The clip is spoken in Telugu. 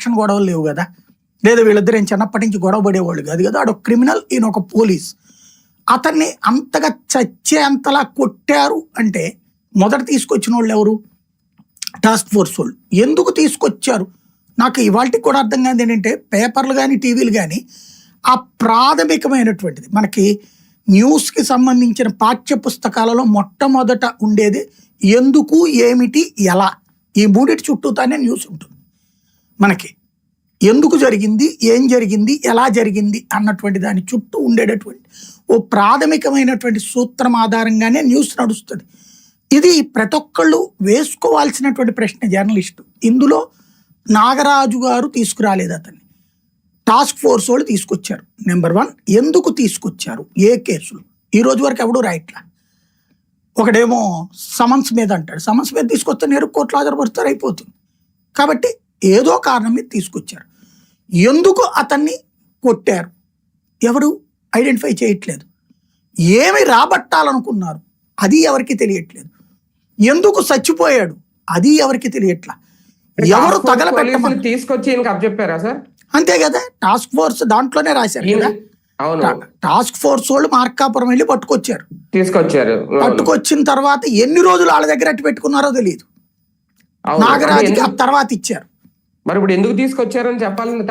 ఎలక్షన్ గొడవలు లేవు కదా, లేదా వీళ్ళిద్దరు ఏం చిన్నప్పటి నుంచి గొడవ పడేవాళ్ళు కాదు కదా. ఆడు క్రిమినల్, ఈయన ఒక పోలీస్. అతన్ని అంతగా చచ్చేంతలా కొట్టారు అంటే మొదట తీసుకొచ్చిన వాళ్ళు ఎవరు? టాస్క్ ఫోర్స్ వాళ్ళు. ఎందుకు తీసుకొచ్చారు నాకు ఇవాళకి కూడా అర్థం కాదు. ఏంటంటే పేపర్లు కానీ టీవీలు కానీ ఆ ప్రాథమికమైనటువంటిది మనకి న్యూస్కి సంబంధించిన పాఠ్య పుస్తకాలలో మొట్టమొదట ఉండేది ఎందుకు, ఏమిటి, ఎలా, ఈ మూడిటి చుట్టూతానే న్యూస్ ఉంటుంది మనకి. ఎందుకు జరిగింది, ఏం జరిగింది, ఎలా జరిగింది అన్నటువంటి దాని చుట్టూ ఉండేటటువంటి ఓ ప్రాథమికమైనటువంటి సూత్రం ఆధారంగానే న్యూస్ నడుస్తుంది. ఇది ప్రతి ఒక్కళ్ళు వేసుకోవాల్సినటువంటి ప్రశ్న జర్నలిస్టు. ఇందులో నాగరాజు గారు తీసుకురాలేదు, అతన్ని టాస్క్ ఫోర్స్ వాళ్ళు తీసుకొచ్చారు. నెంబర్ 1, ఎందుకు తీసుకొచ్చారు, ఏ కేసులు, ఈ రోజు వరకు ఎవడూ రాయట్లా. ఒకడేమో సమన్స్ మీద అంటాడు, సమన్స్ మీద తీసుకొస్తే నేరు కోర్టులో హాజరుపరుస్తారు, అయిపోతుంది. కాబట్టి ఏదో కారణం మీద తీసుకొచ్చారు. ఎందుకు అతన్ని కొట్టారు ఎవరు ఐడెంటిఫై చేయట్లేదు. ఏమి రాబట్టాలనుకున్నారు అది ఎవరికి తెలియట్లేదు. ఎందుకు చచ్చిపోయాడు అది ఎవరికి తెలియట్లా. ఎవరు తగలబెట్టమని తీసుకొచ్చి చెప్పారా సార్? అంతే కదా, టాస్క్ ఫోర్స్ దాంట్లోనే రాశారు కదా. టాస్క్ ఫోర్స్ వాళ్ళు మార్కాపురం వెళ్ళి తీసుకొచ్చారు. పట్టుకొచ్చిన తర్వాత ఎన్ని రోజులు వాళ్ళ దగ్గర అట్టు పెట్టుకున్నారో తెలియదు. నాగరాజుకి ఆ తర్వాత ఇచ్చారు. మరి ఇప్పుడు ఎందుకు తీసుకొచ్చారని చెప్పాలని